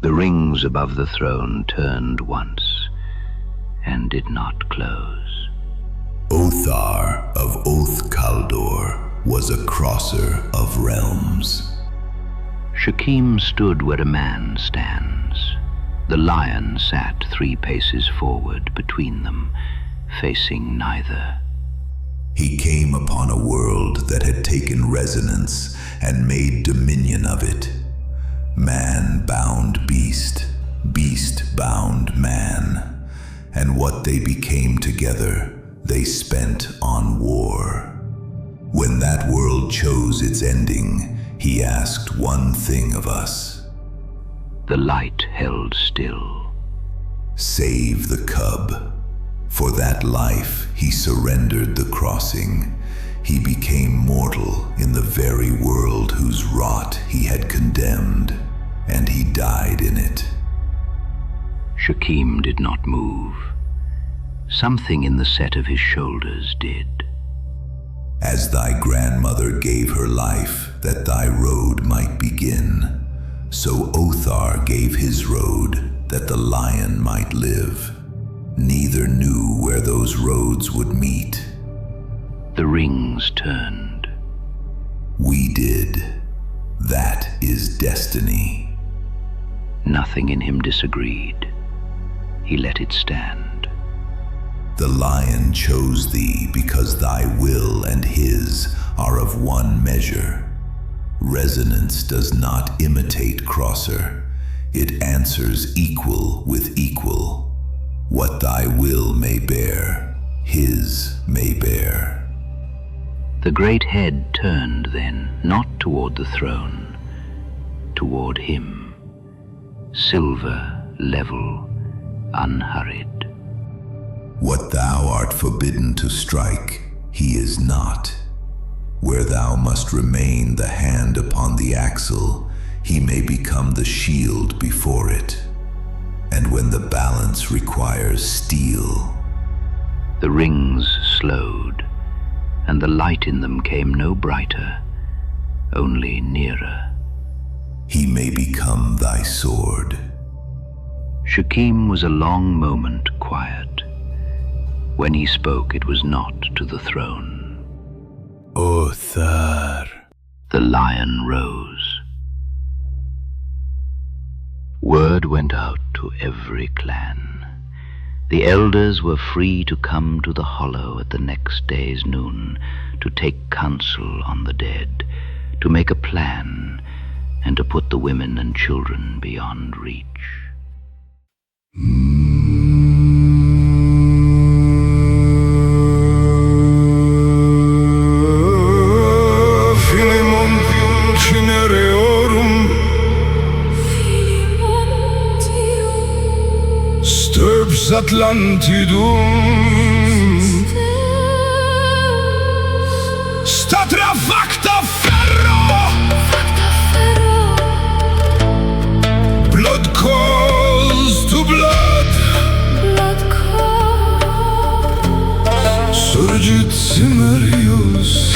The rings above the throne turned once and did not close. Othar of Oath-Kaldor was a crosser of realms. Shakim stood where a man stands. The lion sat 3 paces forward between them, facing neither. He came upon a world that had taken resonance and made dominion of it. Man bound beast, beast bound man, and what they became together, they spent on war. When that world chose its ending, he asked one thing of us. The light held still. Save the cub. For that life, he surrendered the crossing. He became mortal in the very world whose rot he had condemned, and he died in it. Shakim did not move. Something in the set of his shoulders did. As thy grandmother gave her life that thy road might begin, so Othar gave his road that the lion might live. Neither knew where those roads would meet. The rings turned. We did. That is destiny. Nothing in him disagreed. He let it stand. The lion chose thee because thy will and his are of one measure. Resonance does not imitate crosser. It answers equal with equal. What thy will may bear, his may bear. The great head turned then, not toward the throne, toward him. Silver, level, unhurried. What thou art forbidden to strike, he is not. Where thou must remain the hand upon the axle, he may become the shield before it. And when the balance requires steel. The rings slowed, and the light in them came no brighter, only nearer. He may become thy sword. Shakim was a long moment quiet. When he spoke, it was not to the throne. Othar. The lion rose. Word went out to every clan. The elders were free to come to the hollow at the next day's noon, to take counsel on the dead, to make a plan, and to put the women and children beyond reach. Atlantidum Statra facta ferro Blood calls to blood Surgit Cimmerius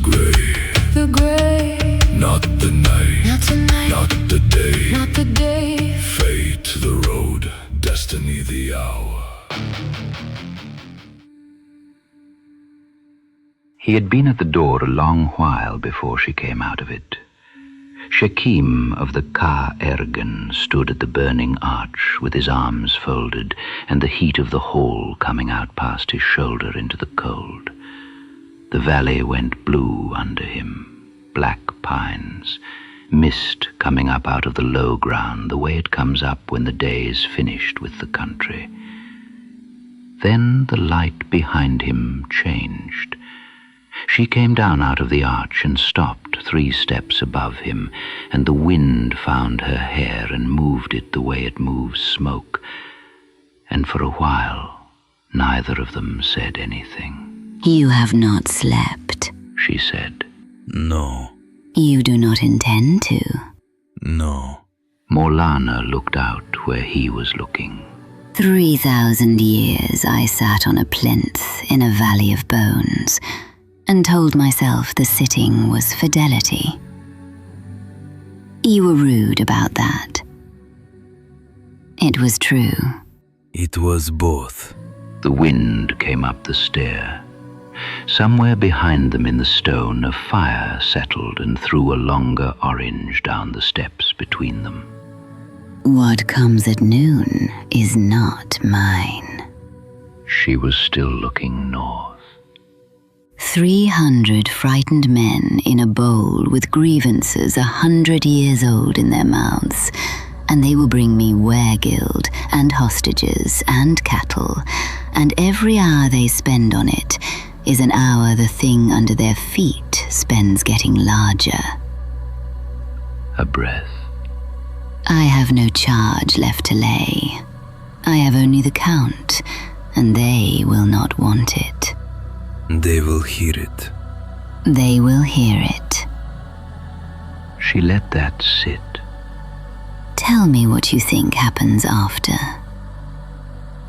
gray. The gray. Not the night. Not tonight. Not the day. Not the day. Fate the road. Destiny the hour. He had been at the door a long while before she came out of it. Shekim of the Ka Ergen stood at the burning arch with his arms folded and the heat of the hall coming out past his shoulder into the cold. The valley went blue under him, black pines, mist coming up out of the low ground the way it comes up when the day is finished with the country. Then the light behind him changed. She came down out of the arch and stopped 3 steps above him, and the wind found her hair and moved it the way it moves smoke. And for a while, neither of them said anything. You have not slept, she said. No. You do not intend to. No. Morlana looked out where he was looking. 3,000 years I sat on a plinth in a valley of bones, and told myself the sitting was fidelity. You were rude about that. It was true. It was both. The wind came up the stair. Somewhere behind them in the stone, a fire settled and threw a longer orange down the steps between them. What comes at noon is not mine. She was still looking north. 300 frightened men in a bowl with grievances 100 years old in their mouths, and they will bring me weregild and hostages and cattle, and every hour they spend on it is an hour the thing under their feet spends getting larger. A breath. I have no charge left to lay. I have only the count, and they will not want it. They will hear it. They will hear it. She let that sit. Tell me what you think happens after.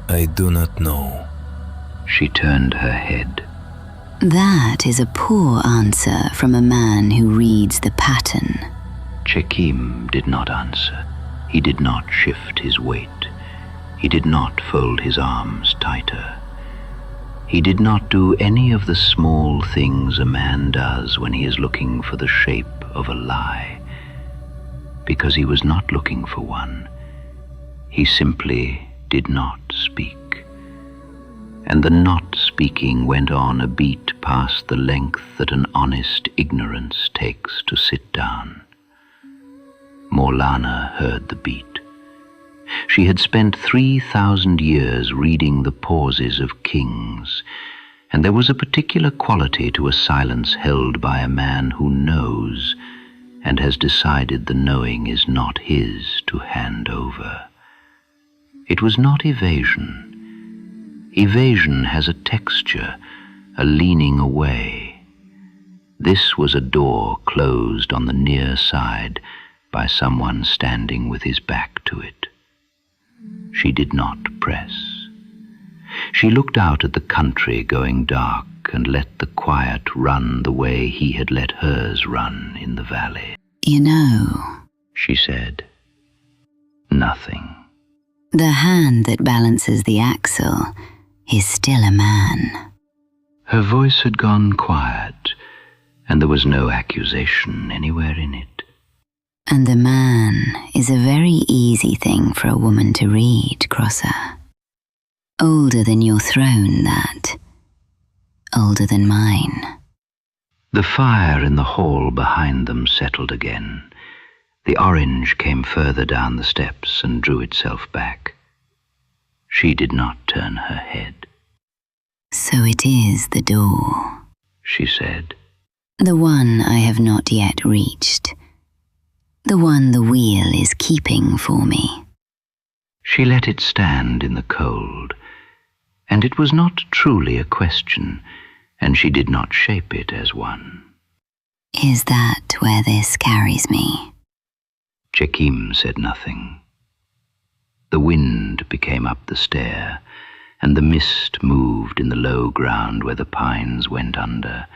I do not know. She turned her head. That is a poor answer from a man who reads the pattern. Shekim did not answer. He did not shift his weight. He did not fold his arms tighter. He did not do any of the small things a man does when he is looking for the shape of a lie, because he was not looking for one. He simply did not speak. And the not speaking went on a beat past the length that an honest ignorance takes to sit down. Morlana heard the beat. She had spent 3,000 years reading the pauses of kings, and there was a particular quality to a silence held by a man who knows and has decided the knowing is not his to hand over. It was not evasion. Evasion has a texture, a leaning away. This was a door closed on the near side by someone standing with his back to it. She did not press. She looked out at the country going dark and let the quiet run the way he had let hers run in the valley. You know, She said. Nothing. the hand that balances the axle is still a man. Her voice had gone quiet, and there was no accusation anywhere in it. And the man is a very easy thing for a woman to read, Crosser. Older than your throne, that. Older than mine. The fire in the hall behind them settled again. The orange came further down the steps and drew itself back. She did not turn her head. So it is the door, She said. the one I have not yet reached. The one the wheel is keeping for me. She let it stand in the cold, and it was not truly a question, and she did not shape it as one. Is that where this carries me? Shekim said nothing. The wind became up the stair, and the mist moved in the low ground where the pines went under,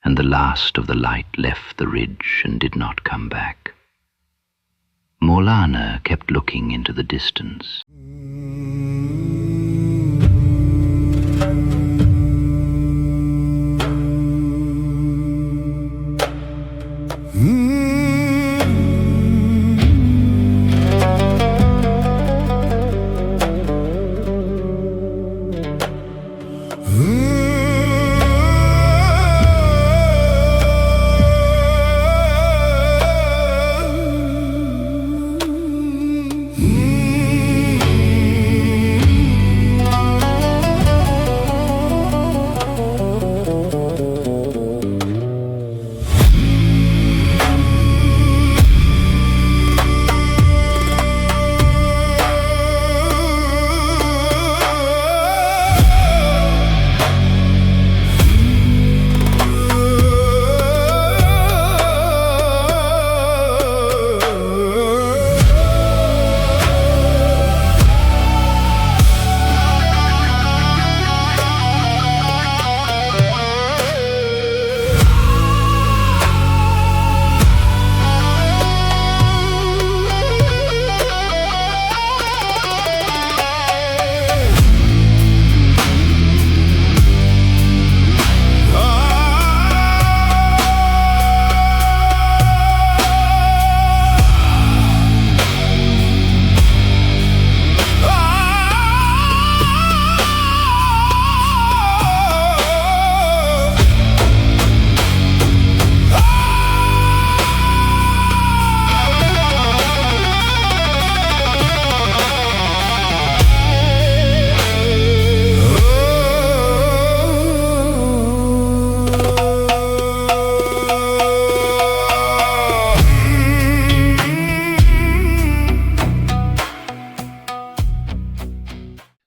and the last of the light left the ridge and did not come back. Morlana kept looking into the distance.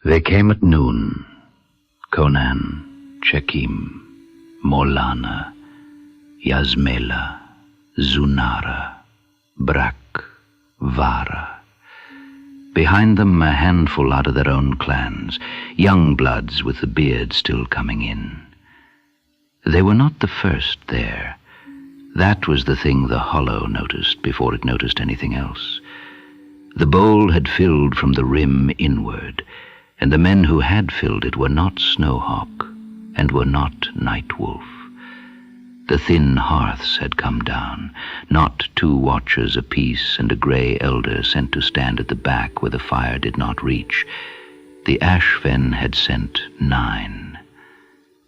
They came at noon. Conan, Chekim, Morlana, Yasmela, Zunara, Brak, Vara. Behind them a handful out of their own clans, young bloods with the beard still coming in. They were not the first there. That was the thing the Hollow noticed before it noticed anything else. The bowl had filled from the rim inward, and the men who had filled it were not Snowhawk, and were not Nightwolf. The thin hearths had come down, not 2 watchers apiece and a grey elder sent to stand at the back where the fire did not reach. The Ashfen had sent 9.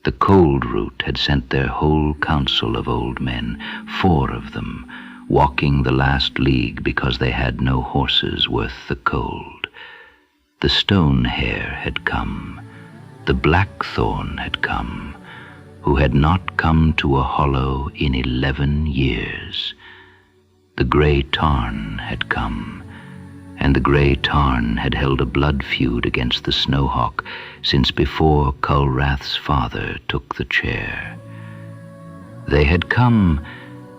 The Coldroot had sent their whole council of old men, 4 of them, walking the last league because they had no horses worth the cold. The Stone-Hare had come. The Blackthorn had come, who had not come to a hollow in 11 years. The grey Tarn had come, and the grey Tarn had held a blood feud against the Snowhawk since before Kulrath's father took the chair. They had come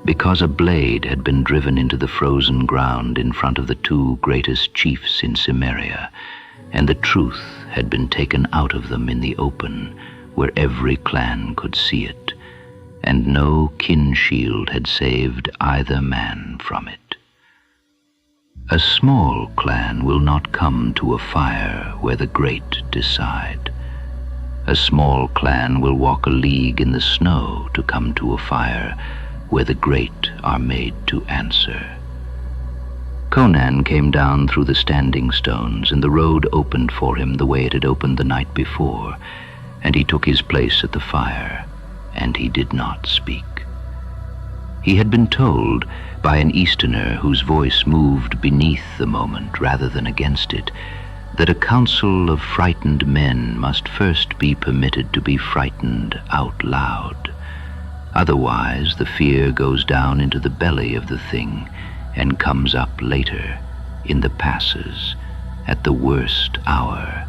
because a blade had been driven into the frozen ground in front of the 2 greatest chiefs in Cimmeria, and the truth had been taken out of them in the open, where every clan could see it, and no kin shield had saved either man from it. A small clan will not come to a fire where the great decide. A small clan will walk a league in the snow to come to a fire where the great are made to answer. Conan came down through the standing stones, and the road opened for him the way it had opened the night before, and he took his place at the fire, and he did not speak. He had been told by an Easterner whose voice moved beneath the moment rather than against it, that a council of frightened men must first be permitted to be frightened out loud. Otherwise the fear goes down into the belly of the thing and comes up later, in the passes, at the worst hour,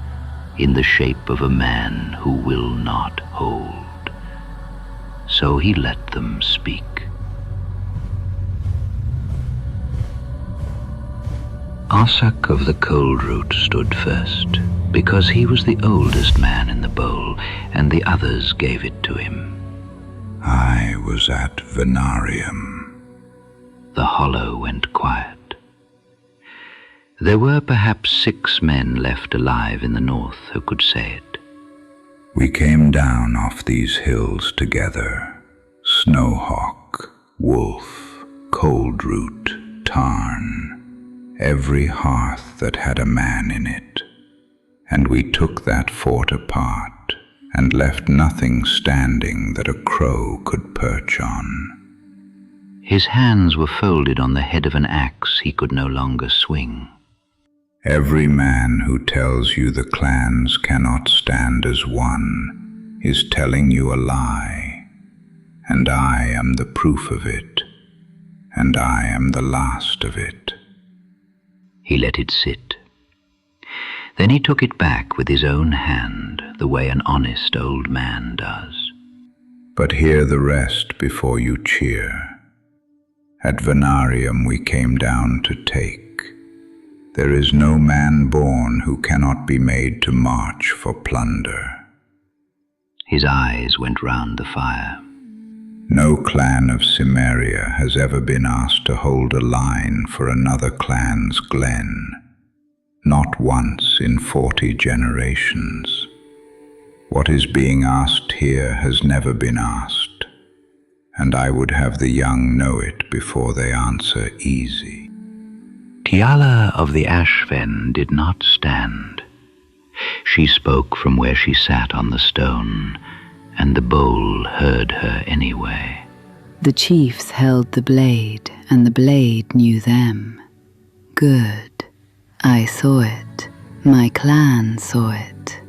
in the shape of a man who will not hold. So he let them speak. Ossak of the Coldroot stood first, because he was the oldest man in the bowl, and the others gave it to him. I was at Vanarium. The hollow went quiet. There were perhaps 6 men left alive in the north who could say it. We came down off these hills together. Snowhawk, Wolf, Coldroot, Tarn, every hearth that had a man in it. And we took that fort apart and left nothing standing that a crow could perch on. His hands were folded on the head of an axe he could no longer swing. Every man who tells you the clans cannot stand as one is telling you a lie, and I am the proof of it, and I am the last of it. He let it sit. Then he took it back with his own hand, the way an honest old man does. But hear the rest before you cheer. At Vanarium we came down to take. There is no man born who cannot be made to march for plunder. His eyes went round the fire. No clan of Cimmeria has ever been asked to hold a line for another clan's glen. Not once in 40 generations. What is being asked here has never been asked, and I would have the young know it before they answer easy. Tiala of the Ashfen did not stand. She spoke from where she sat on the stone, and the bowl heard her anyway. The chiefs held the blade, and the blade knew them. Good. I saw it. My clan saw it.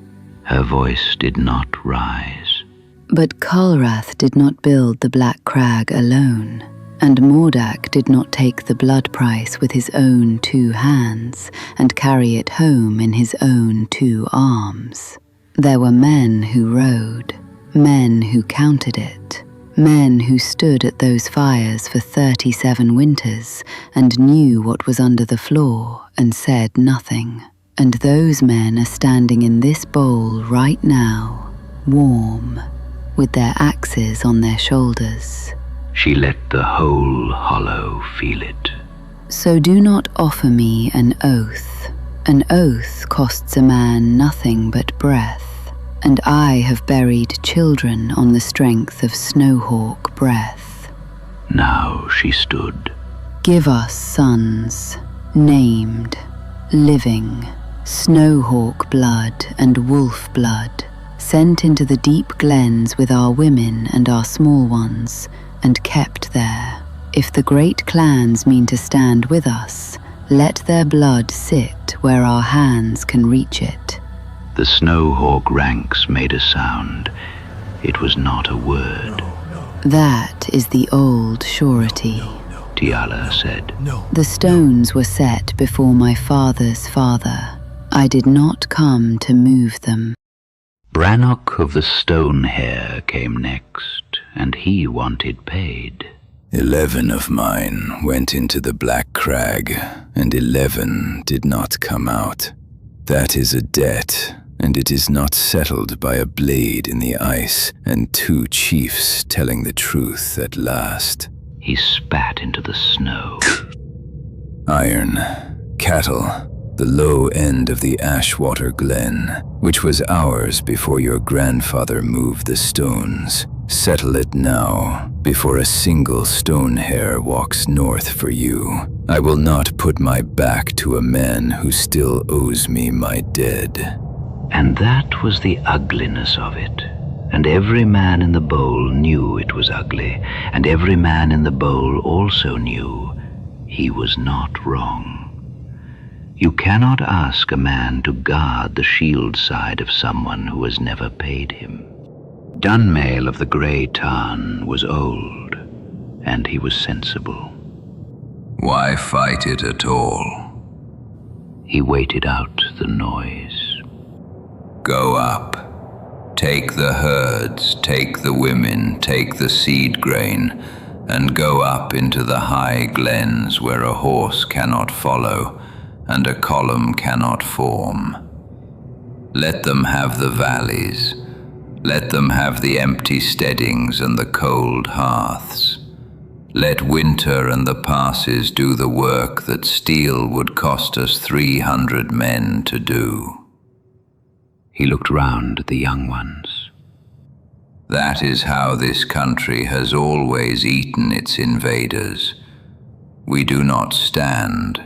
Her voice did not rise. But Kulrath did not build the Black Crag alone, and Mordak did not take the blood price with his own 2 hands and carry it home in his own 2 arms. There were men who rode, men who counted it, men who stood at those fires for 37 winters and knew what was under the floor and said nothing. And those men are standing in this bowl right now, warm, with their axes on their shoulders. She let the whole hollow feel it. So do not offer me an oath. An oath costs a man nothing but breath, and I have buried children on the strength of Snowhawk breath. Now she stood. Give us sons, named, living, Snowhawk blood and wolf blood, sent into the deep glens with our women and our small ones, and kept there. If the great clans mean to stand with us, let their blood sit where our hands can reach it. The Snowhawk ranks made a sound. It was not a word. That is the old surety, Tiala said. The stones were set before my father's father. I did not come to move them. Brannock of the Stone-Hare came next, and he wanted paid. 11 of mine went into the Black Crag, and 11 did not come out. That is a debt, and it is not settled by a blade in the ice and 2 chiefs telling the truth at last. He spat into the snow. Iron, cattle, the low end of the Ashwater Glen, which was ours before your grandfather moved the stones. Settle it now, before a single Stone-Hare walks north for you. I will not put my back to a man who still owes me my dead. And that was the ugliness of it. And every man in the bowl knew it was ugly, and every man in the bowl also knew he was not wrong. You cannot ask a man to guard the shield side of someone who has never paid him. Dunmail of the Grey Tarn was old, and he was sensible. Why fight it at all? He waited out the noise. Go up. Take the herds, take the women, take the seed grain, and go up into the high glens where a horse cannot follow and a column cannot form. Let them have the valleys. Let them have the empty steadings and the cold hearths. Let winter and the passes do the work that steel would cost us 300 men to do." He looked round at the young ones. "That is how this country has always eaten its invaders. We do not stand,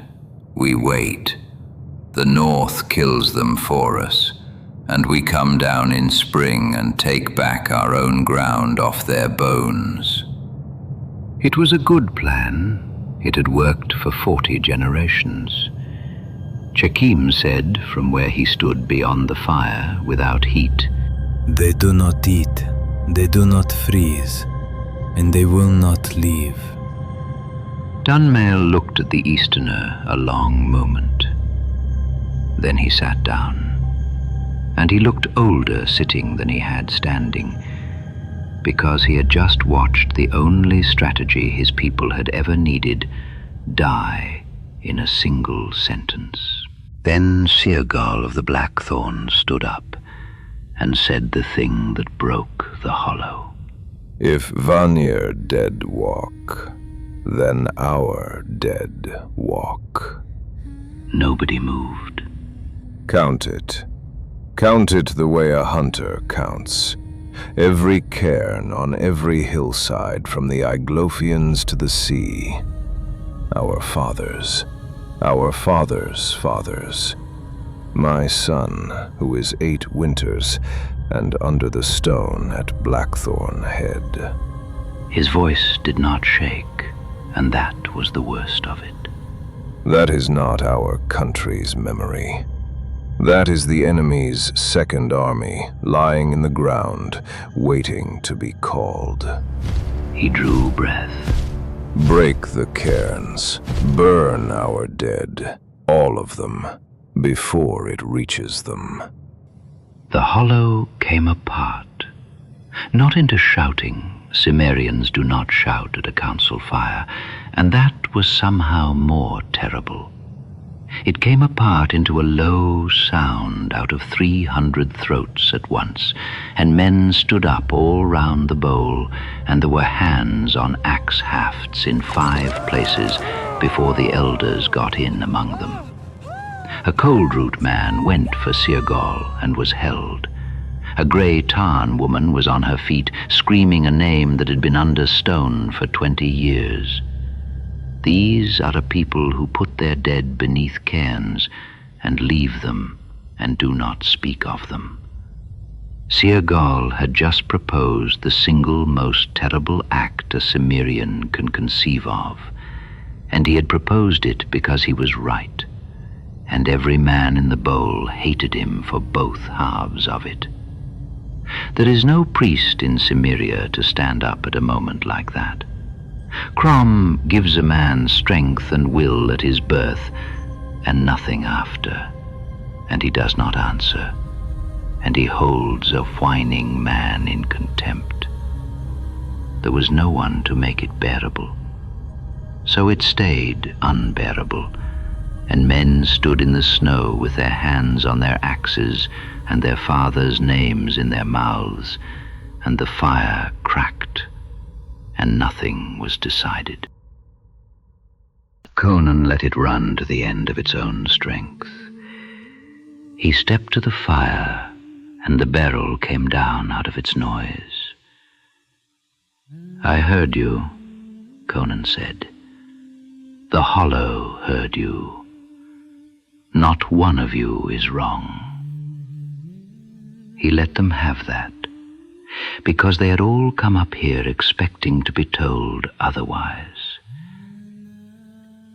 we wait. The North kills them for us, and we come down in spring and take back our own ground off their bones." It was a good plan. It had worked for 40 generations. Chekim said, from where he stood beyond the fire, without heat, "They do not eat, they do not freeze, and they will not leave." Dunmail looked at the Easterner a long moment. Then he sat down, and he looked older sitting than he had standing, because he had just watched the only strategy his people had ever needed die in a single sentence. Then Cyrgol of the Blackthorn stood up and said the thing that broke the hollow. If Vanir dead walk, then our dead walk. Nobody moved. Count it. Count it the way a hunter counts. Every cairn on every hillside from the Iglothians to the sea. Our fathers' fathers. My son, who is 8 winters, and under the stone at Blackthorn Head. His voice did not shake, and that was the worst of it. That is not our country's memory. That is the enemy's second army, lying in the ground, waiting to be called. He drew breath. Break the cairns, burn our dead, all of them, before it reaches them. The hollow came apart, not into shouting. Cimmerians do not shout at a council fire, and that was somehow more terrible. It came apart into a low sound out of 300 throats at once, and men stood up all round the bowl, and there were hands on axe hafts in 5 places before the elders got in among them. A Coldroot man went for Cyrgol and was held. A grey Tarn woman was on her feet, screaming a name that had been under stone for 20 years. These are a people who put their dead beneath cairns and leave them and do not speak of them. Cyrgol had just proposed the single most terrible act a Cimmerian can conceive of, and he had proposed it because he was right, and every man in the bowl hated him for both halves of it. There is no priest in Cimmeria to stand up at a moment like that. Crom gives a man strength and will at his birth, and nothing after, and he does not answer, and he holds a whining man in contempt. There was no one to make it bearable, so it stayed unbearable, and men stood in the snow with their hands on their axes and their fathers' names in their mouths, and the fire cracked, and nothing was decided. Conan let it run to the end of its own strength. He stepped to the fire, and the barrel came down out of its noise. "I heard you," Conan said. "The hollow heard you. Not one of you is wrong." He let them have that, because they had all come up here expecting to be told otherwise.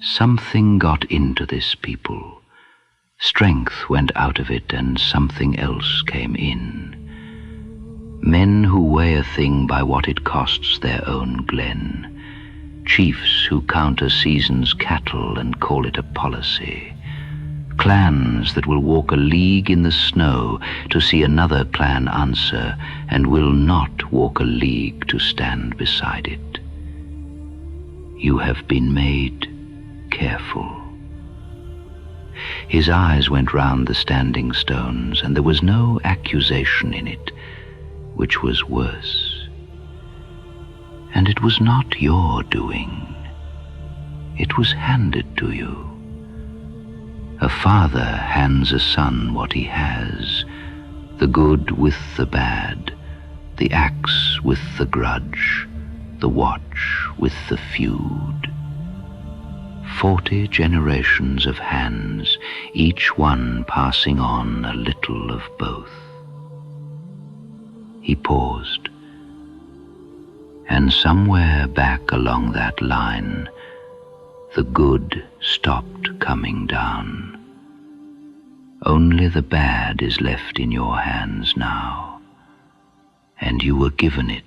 Something got into this people. Strength went out of it, and something else came in. Men who weigh a thing by what it costs their own glen. Chiefs who count a season's cattle and call it a policy. Clans that will walk a league in the snow to see another clan answer, and will not walk a league to stand beside it. You have been made careful. His eyes went round the standing stones, and there was no accusation in it, which was worse. And it was not your doing. It was handed to you. A father hands a son what he has, the good with the bad, the axe with the grudge, the watch with the feud. 40 generations of hands, each one passing on a little of both. He paused, and somewhere back along that line, the good stopped coming down. Only the bad is left in your hands now, and you were given it,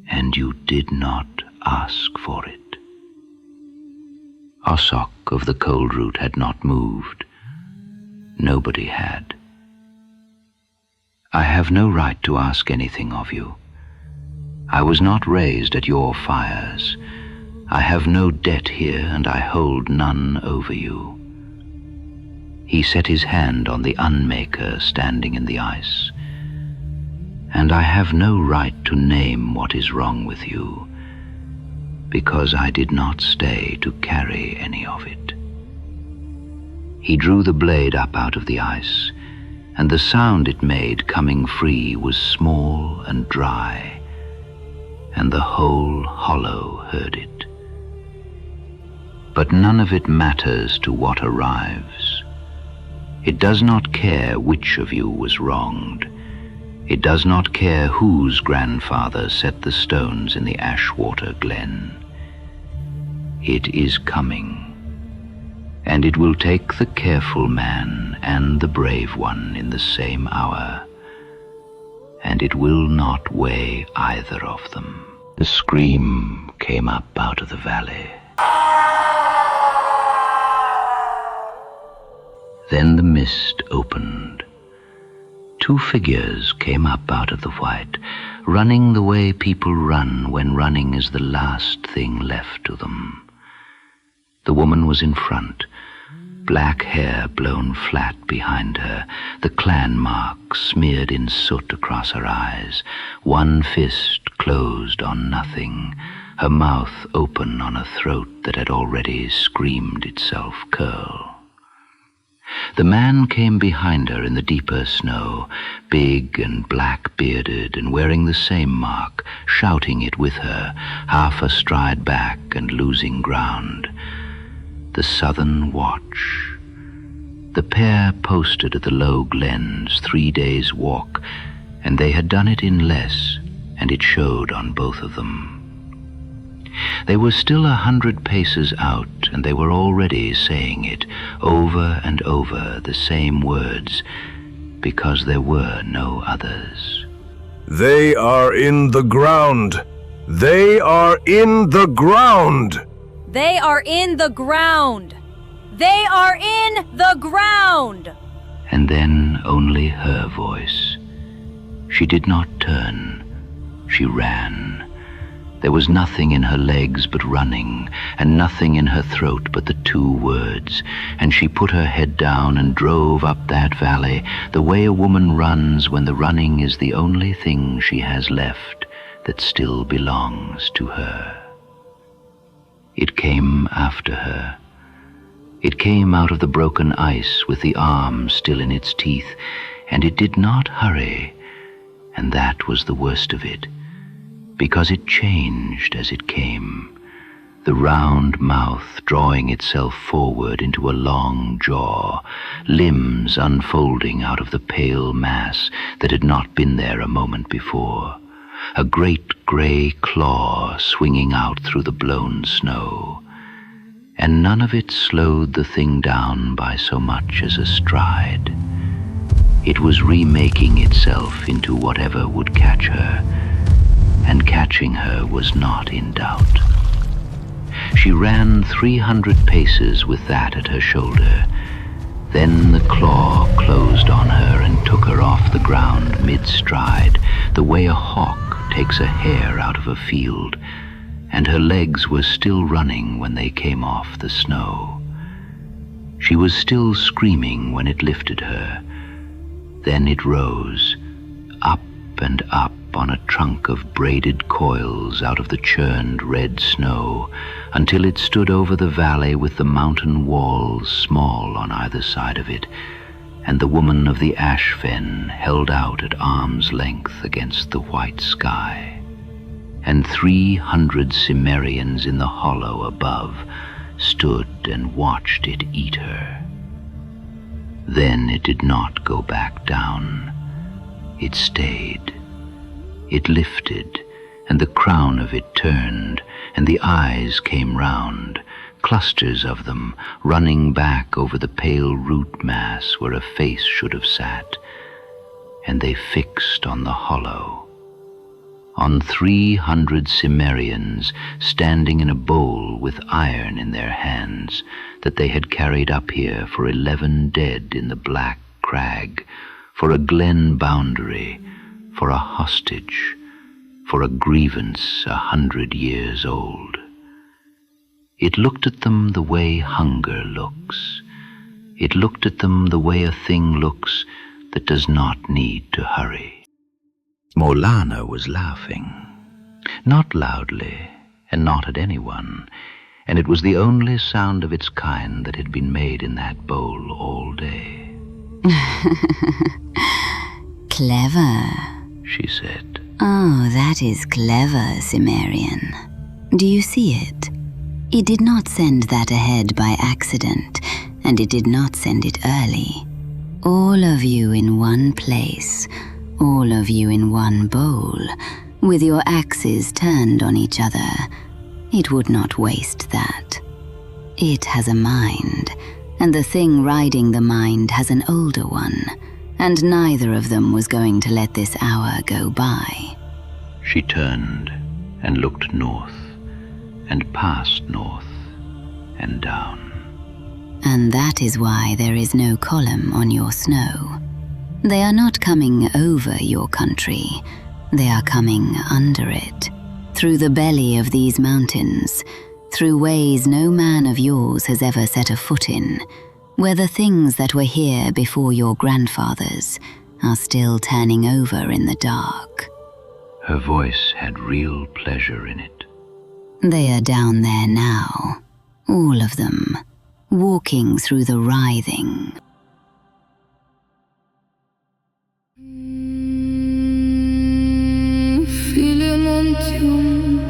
and you did not ask for it. Ossock of the Coldroot had not moved. Nobody had. I have no right to ask anything of you. I was not raised at your fires. I have no debt here, and I hold none over you. He set his hand on the Unmaker standing in the ice. And I have no right to name what is wrong with you, because I did not stay to carry any of it. He drew the blade up out of the ice, and the sound it made coming free was small and dry, and the whole hollow heard it. But none of it matters to what arrives. It does not care which of you was wronged. It does not care whose grandfather set the stones in the Ashwater Glen. It is coming, and it will take the careful man and the brave one in the same hour, and it will not weigh either of them. The scream came up out of the valley. Then the mist opened. 2 figures came up out of the white, running the way people run when running is the last thing left to them. The woman was in front, black hair blown flat behind her, the clan mark smeared in soot across her eyes, one fist closed on nothing, her mouth open on a throat that had already screamed itself curl. The man came behind her in the deeper snow, big and black-bearded and wearing the same mark, shouting it with her, half a stride back and losing ground. The Southern Watch. The pair posted at the low glens 3 days' walk, and they had done it in less, and it showed on both of them. They were still 100 paces out, and they were already saying it, over and over, the same words, because there were no others. They are in the ground! They are in the ground! They are in the ground! They are in the ground! And then only her voice. She did not turn. She ran. There was nothing in her legs but running, and nothing in her throat but the 2 words, and she put her head down and drove up that valley, the way a woman runs when the running is the only thing she has left that still belongs to her. It came after her. It came out of the broken ice with the arm still in its teeth, and it did not hurry, and that was the worst of it, because it changed as it came, the round mouth drawing itself forward into a long jaw, limbs unfolding out of the pale mass that had not been there a moment before, a great gray claw swinging out through the blown snow, and none of it slowed the thing down by so much as a stride. It was remaking itself into whatever would catch her, and catching her was not in doubt. She ran 300 paces with that at her shoulder. Then the claw closed on her and took her off the ground mid-stride, the way a hawk takes a hare out of a field, and her legs were still running when they came off the snow. She was still screaming when it lifted her. Then it rose, up and up on a trunk of braided coils out of the churned red snow, until it stood over the valley with the mountain walls small on either side of it, and the woman of the Ashfen held out at arm's length against the white sky. And 300 Cimmerians in the hollow above stood and watched it eat her. Then it did not go back down. It stayed. It lifted, and the crown of it turned, and the eyes came round, clusters of them, running back over the pale root mass where a face should have sat, and they fixed on the hollow, on 300 Cimmerians standing in a bowl with iron in their hands that they had carried up here for 11 dead in the black crag, for a glen boundary, for a hostage, for a grievance 100 years old. It looked at them the way hunger looks. It looked at them the way a thing looks that does not need to hurry. Morlana was laughing, not loudly and not at anyone, and it was the only sound of its kind that had been made in that bowl all day. Clever, she said. Oh, that is clever, Cimmerian. Do you see it? It did not send that ahead by accident, and it did not send it early. All of you in one place, all of you in one bowl, with your axes turned on each other. It would not waste that. It has a mind, and the thing riding the mind has an older one, and neither of them was going to let this hour go by. She turned and looked north, and past north, and down. And that is why there is no column on your snow. They are not coming over your country, they are coming under it, through the belly of these mountains, through ways no man of yours has ever set a foot in, where the things that were here before your grandfathers are still turning over in the dark. Her voice had real pleasure in it. They are down there now, all of them, walking through the writhing. Feeling on tune.